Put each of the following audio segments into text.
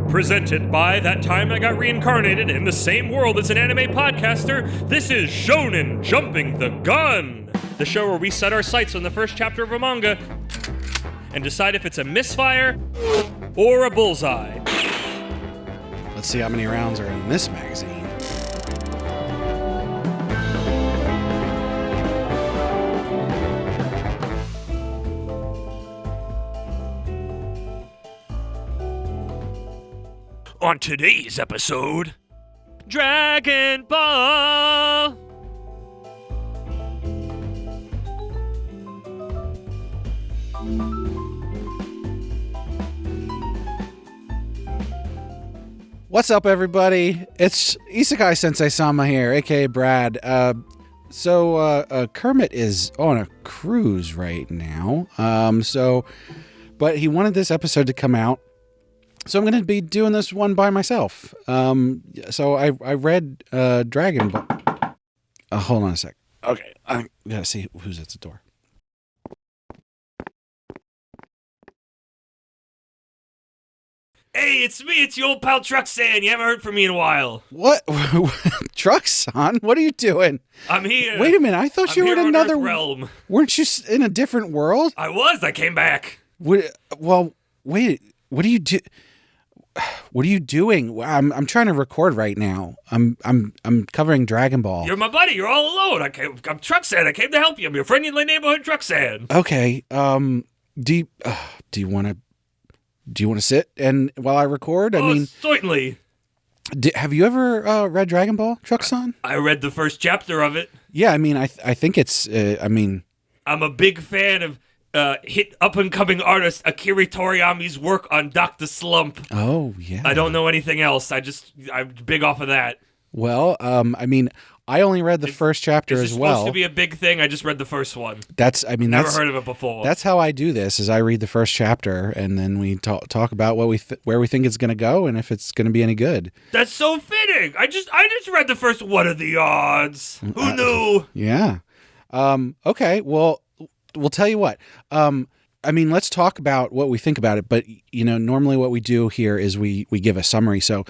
Presented by That Time I Got Reincarnated in the same world as an anime podcaster, this is Shonen Jumping the Gun! The show where we set our sights on the first chapter of a manga and decide if it's a misfire or a bullseye. Let's see how many rounds are in this magazine. On today's episode, Dragonball! What's up, everybody? It's Isekai Sensei-Sama here, aka Brad. Kermit is on a cruise right now. But he wanted this episode to come out. So I'm going to be doing this one by myself. So I read Dragonball. Hold on a sec. Okay, I got to see who's at the door. Hey, it's me, it's your old pal Truck-san. You haven't heard from me in a while. What? Truck-san? What are you doing? I'm here. Wait a minute, I thought you were in another realm. Weren't you in a different world? I came back. Wait, what do you do? What are you doing? I'm trying to record right now. I'm covering Dragonball. You're my buddy. You're all alone. I'm Truck-san. I came to help you. I'm your friendly neighborhood Truck-san. Okay. Do you want to sit and while I record? I mean, certainly. Have you ever read Dragonball, Truck-san? I read the first chapter of it. Yeah. I mean, I think it's. I'm a big fan of hit up-and-coming artist Akira Toriyama's work on Dr. Slump. Oh, yeah. I don't know anything else. I'm big off of that. Well, I only read the first chapter as well. It's supposed to be a big thing. I just read the first one. Never heard of it before. That's how I do this. Is I read the first chapter and then we talk about where we think it's going to go and if it's going to be any good. That's so fitting. I just read the first. What are the odds? Who knew? Yeah. Okay. Well, we'll tell you what. Let's talk about what we think about it. But normally what we do here is we give a summary. So.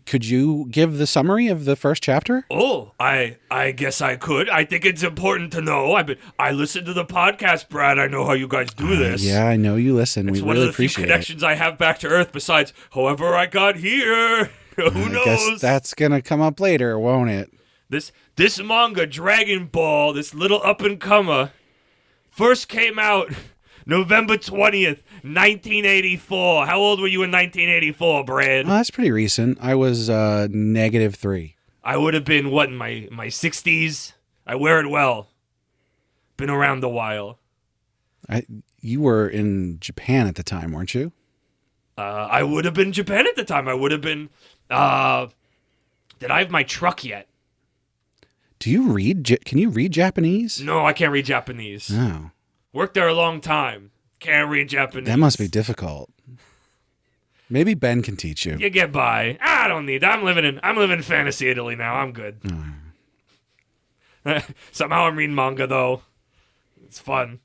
Could you give the summary of the first chapter? Oh, I guess I could. I think it's important to know. I listen to the podcast, Brad. I know how you guys do this. Yeah, I know you listen. It's we one really of the few connections I have back to Earth besides however I got here. Who knows? Guess that's going to come up later, won't it? This manga, Dragonball, this little up-and-comer, first came out November 20th, 1984. How old were you in 1984, Brad? Well, that's pretty recent. I was -3. I would have been, in my 60s? I wear it well. Been around a while. You were in Japan at the time, weren't you? I would have been in Japan at the time. I would have been... did I have my truck yet? Do you read... Can you read Japanese? No, I can't read Japanese. No. Worked there a long time. Can't read Japanese. That must be difficult. Maybe Ben can teach you. You get by. I don't need. I'm living in fantasy Italy now. I'm good. Somehow I'm reading manga though. It's fun.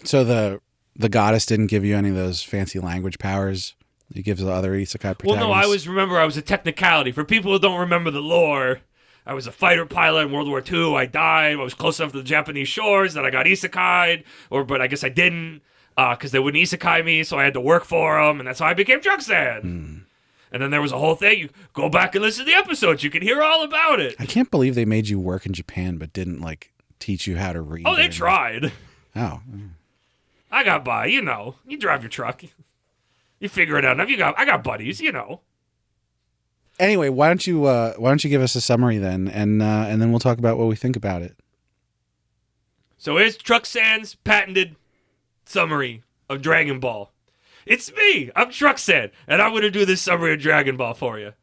So the goddess didn't give you any of those fancy language powers it gives the other isekai protagonists? Well, no. I was a technicality. For people who don't remember the lore, I was a fighter pilot in World War II. I died. I was close enough to the Japanese shores that I got isekai'd, but I guess I didn't because they wouldn't isekai me, so I had to work for them, and that's how I became Truck-san. And then there was a whole thing. You go back and listen to the episodes. You can hear all about it. I can't believe they made you work in Japan but didn't, teach you how to read. Oh, they tried. Oh. I got by, You drive your truck. You figure it out. I got buddies, Anyway, why don't you give us a summary then, and then we'll talk about what we think about it. So here's Truck-san's patented summary of Dragon Ball. It's me, I'm Truck-san, and I'm going to do this summary of Dragon Ball for you.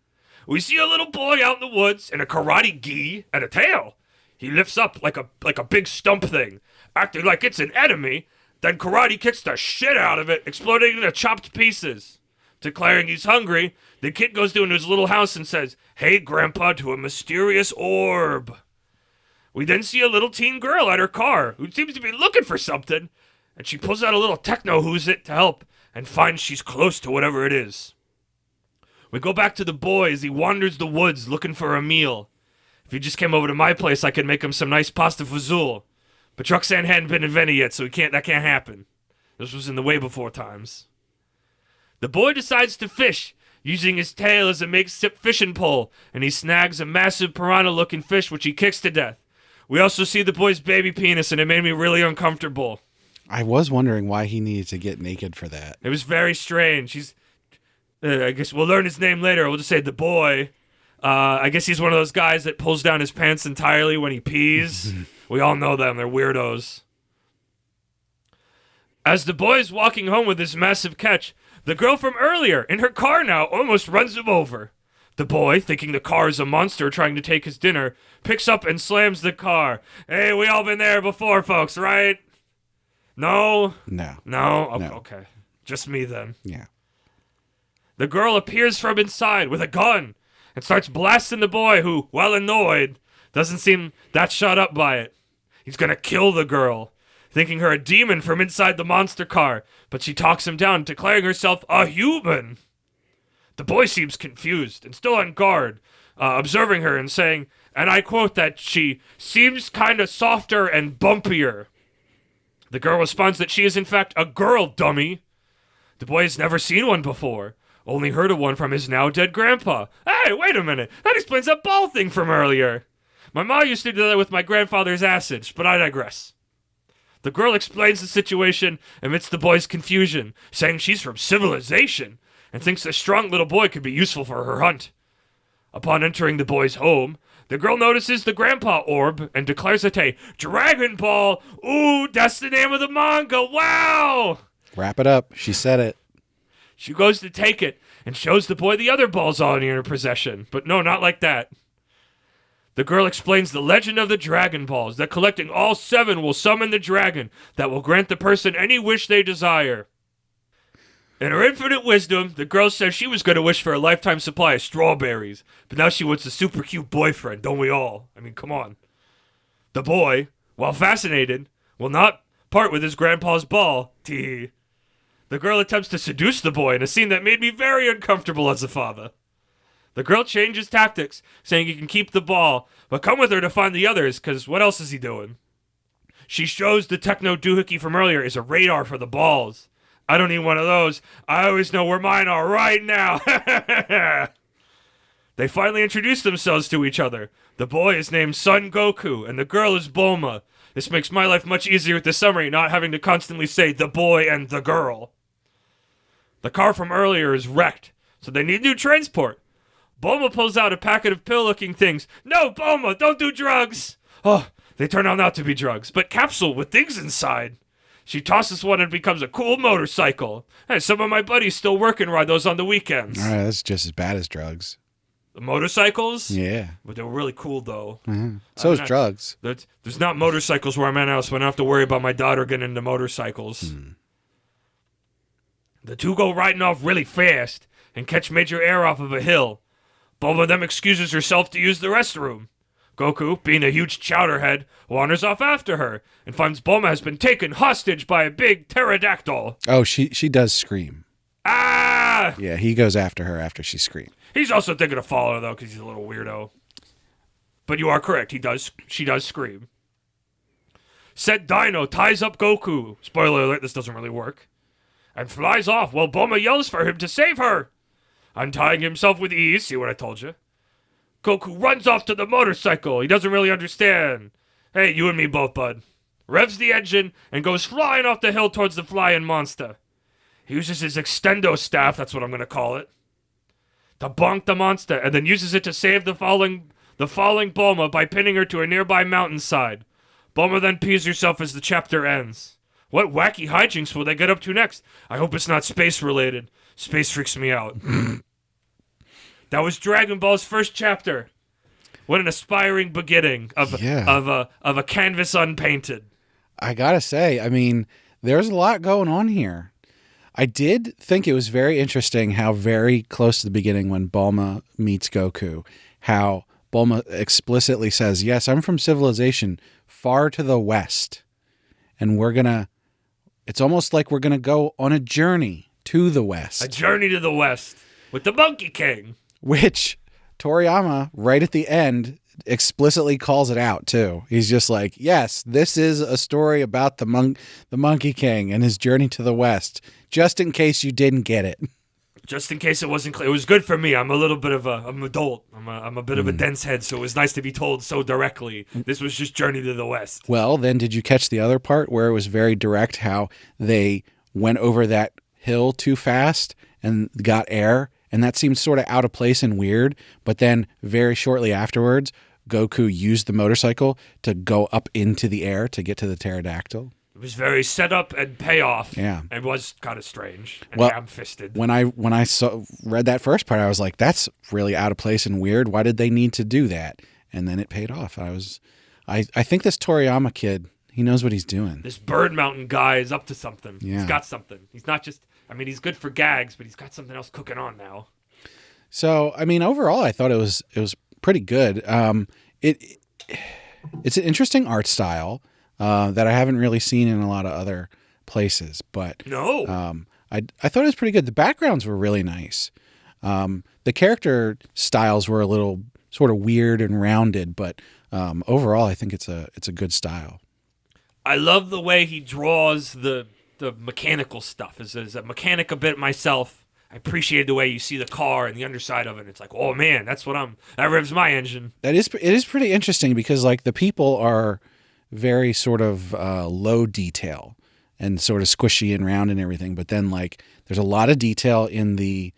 We see a little boy out in the woods in a karate gi and a tail. He lifts up like a big stump thing, acting like it's an enemy, then karate kicks the shit out of it, exploding into chopped pieces. Declaring he's hungry, the kid goes into his little house and says, "Hey, Grandpa," to a mysterious orb. We then see a little teen girl at her car who seems to be looking for something, and she pulls out a little techno who's it to help and finds she's close to whatever it is. We go back to the boy as he wanders the woods looking for a meal. If he just came over to my place, I could make him some nice pasta fazool. But Truck-san hadn't been invented yet, so that can't happen. This was in the way before times. The boy decides to fish, using his tail as a makeshift fishing pole, and he snags a massive piranha-looking fish, which he kicks to death. We also see the boy's baby penis, and it made me really uncomfortable. I was wondering why he needed to get naked for that. It was very strange. I guess we'll learn his name later. We'll just say the boy. I guess he's one of those guys that pulls down his pants entirely when he pees. We all know them. They're weirdos. As the boy is walking home with this massive catch, the girl from earlier, in her car now, almost runs him over. The boy, thinking the car is a monster trying to take his dinner, picks up and slams the car. Hey, we all been there before, folks, right? No? No. No? Oh, No. Okay. Just me then. Yeah. The girl appears from inside with a gun and starts blasting the boy who, while annoyed, doesn't seem that shut up by it. He's gonna kill the girl, thinking her a demon from inside the monster car, but she talks him down, declaring herself a human. The boy seems confused and still on guard, observing her and saying, and I quote, that she seems kinda softer and bumpier. The girl responds that she is in fact a girl, dummy. The boy has never seen one before, only heard of one from his now dead grandpa. Hey, wait a minute, that explains that ball thing from earlier. My mom used to do that with my grandfather's acid, but I digress. The girl explains the situation amidst the boy's confusion, saying she's from civilization and thinks the strong little boy could be useful for her hunt. Upon entering the boy's home, the girl notices the grandpa orb and declares it a Dragonball. Ooh, that's the name of the manga. Wow! Wrap it up. She said it. She goes to take it and shows the boy the other balls already in her possession. But no, not like that. The girl explains the legend of the Dragon Balls, that collecting all 7 will summon the dragon that will grant the person any wish they desire. In her infinite wisdom, the girl says she was going to wish for a lifetime supply of strawberries, but now she wants a super cute boyfriend, don't we all? I mean, come on. The boy, while fascinated, will not part with his grandpa's ball. Tee. The girl attempts to seduce the boy in a scene that made me very uncomfortable as a father. The girl changes tactics, saying he can keep the ball, but come with her to find the others, because what else is he doing? She shows the techno doohickey from earlier is a radar for the balls. I don't need one of those. I always know where mine are right now. They finally introduce themselves to each other. The boy is named Son Goku, and the girl is Bulma. This makes my life much easier with the summary, not having to constantly say the boy and the girl. The car from earlier is wrecked, so they need new transport. Bulma pulls out a packet of pill-looking things. No, Bulma, don't do drugs! Oh, they turn out not to be drugs, but capsule with things inside. She tosses one and becomes a cool motorcycle. Hey, some of my buddies still work and ride those on the weekends. All right, that's just as bad as drugs. The motorcycles? Yeah. But they were really cool, though. Mm-hmm. So is drugs. There's not motorcycles where I'm at now, so I don't have to worry about my daughter getting into motorcycles. The two go riding off really fast and catch Major Air off of a hill. Bulma then excuses herself to use the restroom. Goku, being a huge chowderhead, wanders off after her and finds Bulma has been taken hostage by a big pterodactyl. Oh, she does scream. Ah! Yeah, he goes after her after she screams. He's also thinking of following her, though, because he's a little weirdo. But you are correct. She does scream. Said Dino ties up Goku. Spoiler alert, this doesn't really work. And flies off while Bulma yells for him to save her. Untying himself with ease, see what I told you? Goku runs off to the motorcycle. He doesn't really understand. Hey, you and me both, bud. Revs the engine and goes flying off the hill towards the flying monster. He uses his extendo staff, that's what I'm going to call it, to bonk the monster, and then uses it to save the falling Bulma by pinning her to a nearby mountainside. Bulma then pees herself as the chapter ends. What wacky hijinks will they get up to next? I hope it's not space-related. Space freaks me out. That was Dragon Ball's first chapter. What an aspiring beginning of a canvas unpainted. I gotta say, I mean, there's a lot going on here. I did think it was very interesting how very close to the beginning when Bulma meets Goku, how Bulma explicitly says, yes, I'm from civilization far to the west. And it's almost like we're going to go on a journey to the west. A journey to the west. With the Monkey King. Which Toriyama, right at the end, explicitly calls it out too. He's just like, yes, this is a story about the Monkey King and his journey to the West, just in case you didn't get it. Just in case it wasn't clear. It was good for me. I'm a little bit of I'm an adult. I'm a bit of a dense head, so it was nice to be told so directly. This was just Journey to the West. Well, then did you catch the other part where it was very direct, how they went over that hill too fast and got air? And that seemed sort of out of place and weird. But then very shortly afterwards, Goku used the motorcycle to go up into the air to get to the pterodactyl. It was very set up and payoff. Yeah. It was kind of strange and Well, ham-fisted. When I read that first part, I was like, that's really out of place and weird. Why did they need to do that? And then it paid off. I think this Toriyama kid, he knows what he's doing. This Bird Mountain guy is up to something. Yeah. He's got something. He's not just, he's good for gags, but he's got something else cooking on now. So, overall, I thought it was pretty good. It's an interesting art style that I haven't really seen in a lot of other places. But no, I thought it was pretty good. The backgrounds were really nice. The character styles were a little sort of weird and rounded, but overall, I think it's a good style. I love the way he draws the mechanical stuff. As a mechanic a bit myself, I appreciate the way you see the car and the underside of it. It's like, oh man, that revs my engine. It is pretty interesting because like the people are very sort of low detail and sort of squishy and round and everything, but then like there's a lot of detail in the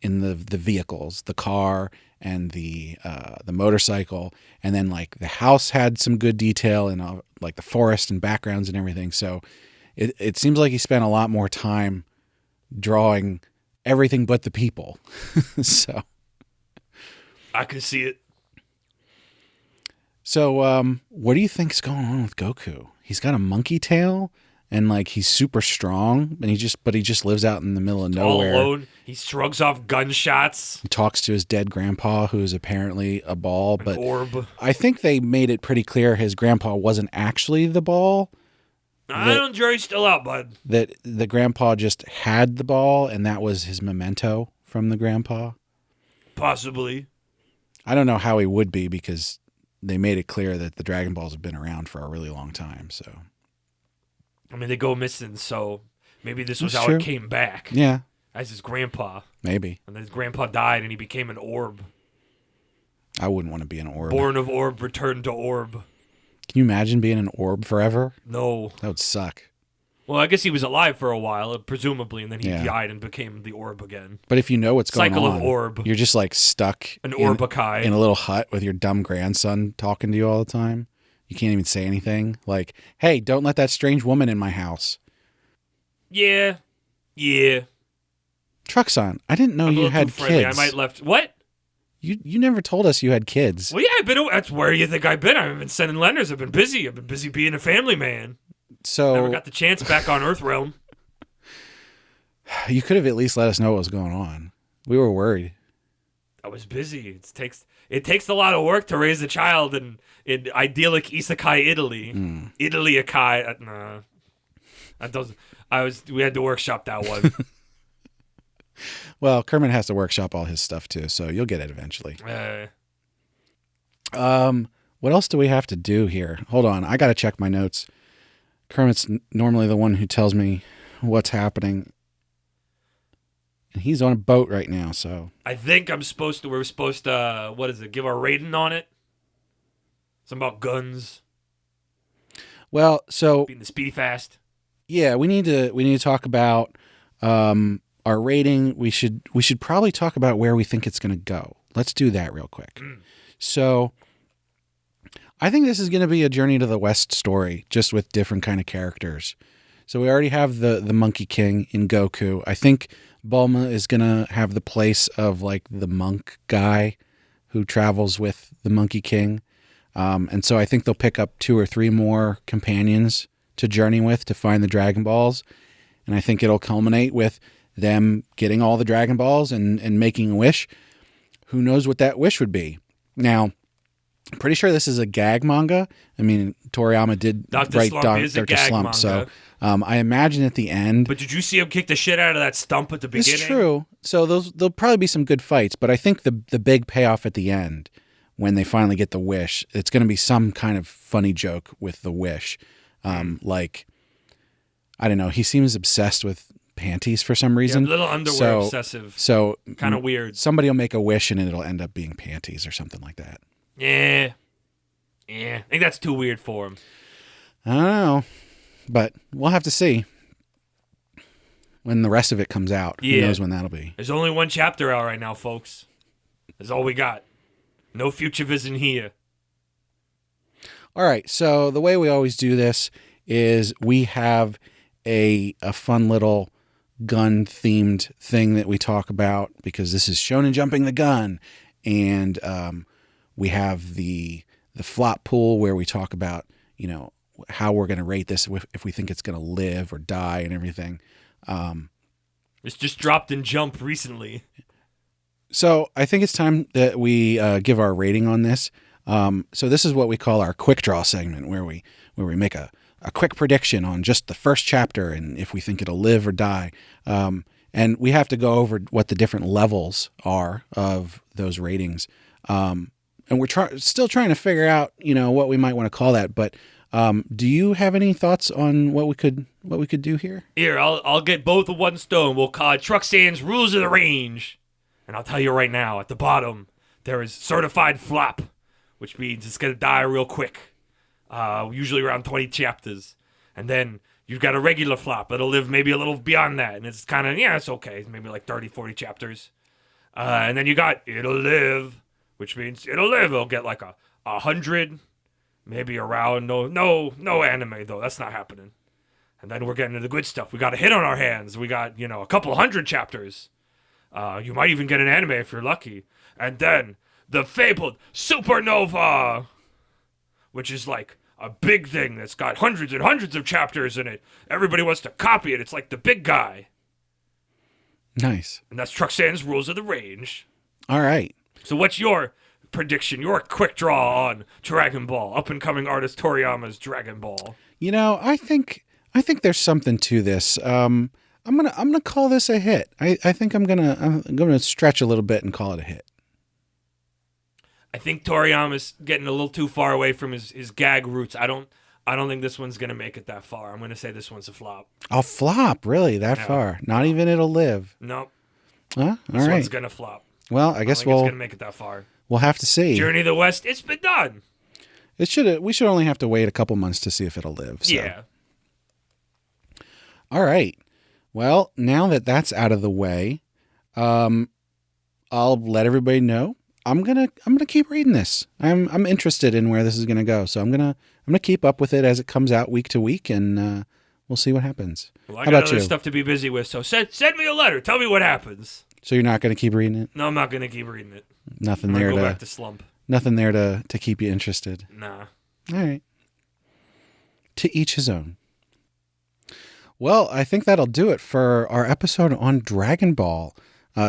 vehicles, the car and the motorcycle, and then like the house had some good detail and like the forest and backgrounds and everything. So it seems like he spent a lot more time drawing everything but the people. So I can see it. So what do you think's going on with Goku? He's got a monkey tail and like he's super strong and he just lives out in the middle of nowhere. All alone. He shrugs off gunshots. He talks to his dead grandpa, who is apparently a ball, but orb. I think they made it pretty clear his grandpa wasn't actually the ball. Jury's still out, bud. That the grandpa just had the ball and that was his memento from the grandpa. Possibly. I don't know how he would be because they made it clear that the Dragon Balls have been around for a really long time. So, they go missing, so maybe this was That's how true. it came back. Yeah, As his grandpa. maybe. And then his grandpa died and he became an orb. I wouldn't want to be an orb. Born of orb, returned to orb. Can you imagine being an orb forever? No. That would suck. Well, I guess he was alive for a while, presumably, and then he Yeah. died and became the orb again. But if you know what's going Cycle on, of orb. you're just like stuck An in orbikai. a little hut with your dumb grandson talking to you all the time. You can't even say anything. Like, hey, don't let that strange woman in my house. Yeah. Truckson, I didn't know I'm a you little had too friendly. kids. I might left. What? You never told us you had kids. Well, yeah, that's where you think I've been. I've been sending letters. I've been busy. I've been busy being a family man. So Never got the chance back on Earthrealm. you could have at least let us know what was going on. We were worried. I was busy. It takes a lot of work to raise a child in idyllic Isekai Italy. Italy-ikai. Nah. That doesn't. We had to workshop that one. Well, Kermit has to workshop all his stuff too, so you'll get it eventually. What else do we have to do here? Hold on, I got to check my notes. Kermit's normally the one who tells me what's happening. And he's on a boat right now, so. I think we're supposed to, what is it, give our rating on it? Something about guns. Well, so. Being the speedy fast. Yeah, we need to talk about our rating. We should probably talk about where we think it's going to go. Let's do that real quick. So, I think this is going to be a Journey to the West story, just with different kind of characters. So we already have the Monkey King in Goku. I think Bulma is going to have the place of like the monk guy who travels with the Monkey King. And so I think they'll pick up 2 or 3 more companions to journey with to find the Dragon Balls. And I think it'll culminate with them getting all the Dragon Balls and making a wish. Who knows what that wish would be? Now, I'm pretty sure this is a gag manga. I mean, Toriyama did Dr. write Slump is a Dr. gag Slump, manga. so I imagine at the end. But did you see him kick the shit out of that stump at the beginning? It's true. So there'll probably be some good fights, but I think the big payoff at the end, when they finally get the wish, it's going to be some kind of funny joke with the wish. Like, I don't know, he seems obsessed with panties for some reason. Yeah, little underwear obsessive. So kind of weird. Somebody will make a wish and it'll end up being panties or something like that. Yeah. I think that's too weird for him. I don't know, but we'll have to see when the rest of it comes out. Yeah. Who knows when that'll be? There's only one chapter out right now, folks. That's all we got. No future vision here. All right, so the way we always do this is we have a fun little gun-themed thing that we talk about because this is Shonen Jumping the Gun, and we have the flop pool where we talk about, you know, how we're going to rate this, if we think it's going to live or die and everything. It's just dropped in Jump recently. So I think it's time that we give our rating on this. So this is what we call our quick draw segment, where we make a quick prediction on just the first chapter and if we think it'll live or die. And we have to go over what the different levels are of those ratings. And we're still trying to figure out, you know, what we might want to call that. But do you have any thoughts on what we could do here? Here, I'll get both of one stone. We'll call it Truck Sands Rules of the Range. And I'll tell you right now, at the bottom, there is certified flop, which means it's going to die real quick, usually around 20 chapters. And then you've got a regular flop. It'll live maybe a little beyond that, and it's kind of, yeah, it's okay. Maybe like 30, 40 chapters. And then you got It'll Live, which means it'll live. It'll get like 100, maybe around, no anime, though. That's not happening. And then we're getting into the good stuff. We got a hit on our hands. We got, you know, a couple hundred chapters. You might even get an anime if you're lucky. And then the fabled Supernova, which is like a big thing that's got hundreds and hundreds of chapters in it. Everybody wants to copy it. It's like the big guy. Nice. And that's Truck Sands Rules of the Range. All right. So what's your prediction, your quick draw on Dragon Ball, up-and-coming artist Toriyama's Dragon Ball? You know, I think there's something to this. I'm gonna call this a hit. I think I'm gonna stretch a little bit and call it a hit. I think Toriyama's getting a little too far away from his gag roots. I don't think this one's gonna make it that far. I'm gonna say this one's a flop. I'll flop, really, that far? Not even It'll Live. Nope. Huh? This All right. one's gonna flop. Well, I guess it's gonna make it that far. We'll have to see. Journey to the West, it's been done. We should only have to wait a couple months to see if it'll live. So. Yeah. All right. Well, now that that's out of the way, I'll let everybody know. I'm gonna keep reading this. I'm interested in where this is gonna go, so I'm gonna keep up with it as it comes out week to week, and we'll see what happens. Well, I How got about other you? stuff to be busy with, so send me a letter. Tell me what happens. So you're not gonna keep reading it? No, I'm not gonna keep reading it. Nothing I'm there gonna to go back to slump. nothing there to keep you interested. Nah. All right. To each his own. Well, I think that'll do it for our episode on Dragon Ball.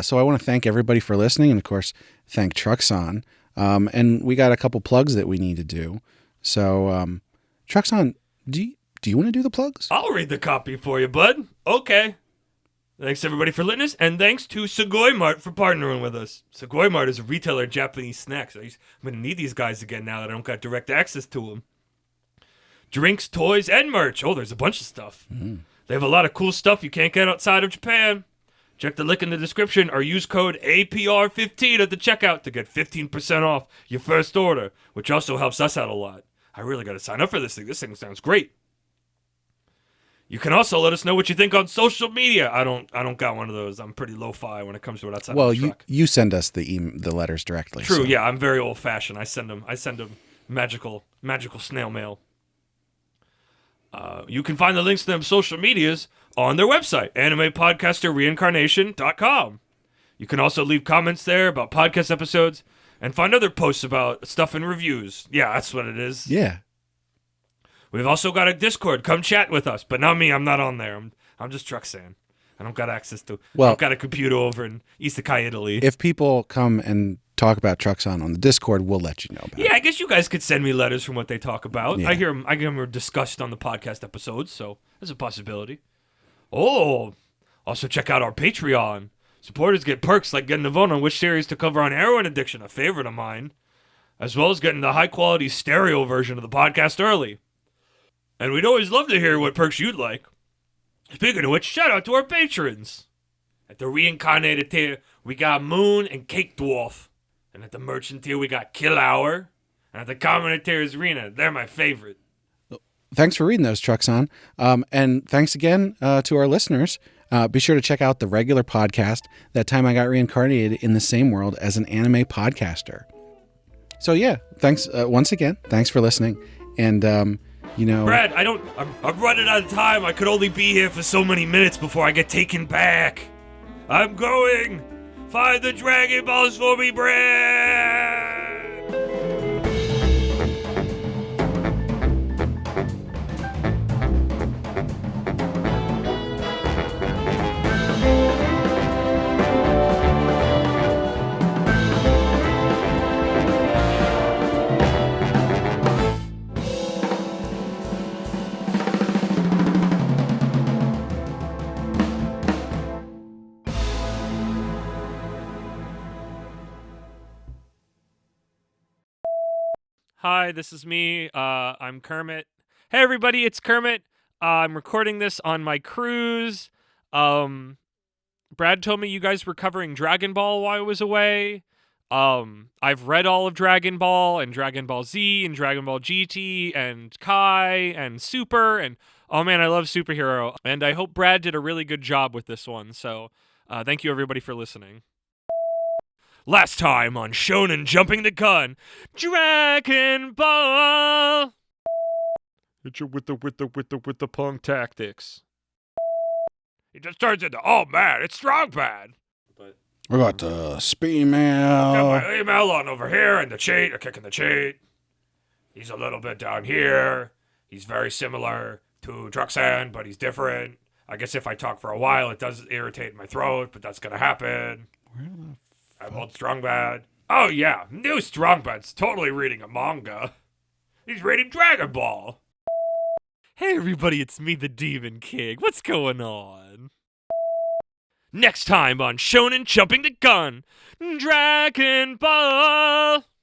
So I want to thank everybody for listening, and of course, thank Truxon. And we got a couple plugs that we need to do. So, Truxon, do you want to do the plugs? I'll read the copy for you, bud. Okay. Thanks everybody for listening, and thanks to Sugoi Mart for partnering with us. Sugoi Mart is a retailer of Japanese snacks. I'm gonna need these guys again now that I don't got direct access to them. Drinks, toys, and merch. Oh, there's a bunch of stuff. They have a lot of cool stuff you can't get outside of Japan. Check the link in the description or use code APR15 at the checkout to get 15% off your first order, which also helps us out a lot. I really got to sign up for this thing. This thing sounds great. You can also let us know what you think on social media. I don't got one of those. I'm pretty lo-fi when it comes to it outside of the truck. You send us the letters directly. True, so. yeah, I'm very old-fashioned. I send them magical snail mail. You can find the links to them social medias on their website, animepodcasterreincarnation.com. You can also leave comments there about podcast episodes and find other posts about stuff and reviews. Yeah, that's what it is. Yeah. We've also got a Discord. Come chat with us, but not me. I'm not on there. I'm just Truxan. I don't got access to. I don't got a computer over in Isekai, Italy. If people come and talk about Trucks on the Discord, we'll let you know about Yeah, I guess you guys could send me letters from what they talk about. Yeah. I hear them are discussed on the podcast episodes, so there's a possibility. Oh, also check out our Patreon. Supporters get perks like getting to vote on which series to cover on heroin addiction, a favorite of mine, as well as getting the high-quality stereo version of the podcast early. And we'd always love to hear what perks you'd like. Speaking of which, shout out to our patrons. At the reincarnated tier, we got Moon and Cake Dwarf. And at the merchant tier, we got Kill Hour. And at the commoner tier is Rena. They're my favorite. Thanks for reading those, Trucks on. And thanks again to our listeners. Be sure to check out the regular podcast, That Time I Got Reincarnated in the Same World as an Anime Podcaster. So yeah, thanks once again. Thanks for listening. And, Brad, I'm running out of time. I could only be here for so many minutes before I get taken back. I'm going. Find the Dragon Balls for me, Brad. Hi, this is me. I'm Kermit. Hey, everybody, it's Kermit. I'm recording this on my cruise. Brad told me you guys were covering Dragon Ball while I was away. I've read all of Dragon Ball and Dragon Ball Z and Dragon Ball GT and Kai and Super. And, oh man, I love Superhero. And I hope Brad did a really good job with this one. So thank you, everybody, for listening. Last time on Shonen Jumping the Gun, Dragon Ball. Hit you with the punk tactics. He just turns into, oh man, it's strong bad. But we got the speed got mail. my email on over here and the cheat, a kick in the cheat. He's a little bit down here. He's very similar to Druxan, but he's different. I guess if I talk for a while, it does irritate my throat, but that's gonna happen. I'm old Strong Bad. Oh yeah, new Strong Bad's totally reading a manga. He's reading Dragon Ball. Hey everybody, it's me, the Demon King. What's going on? Next time on Shonen Jumping the Gun, Dragon Ball.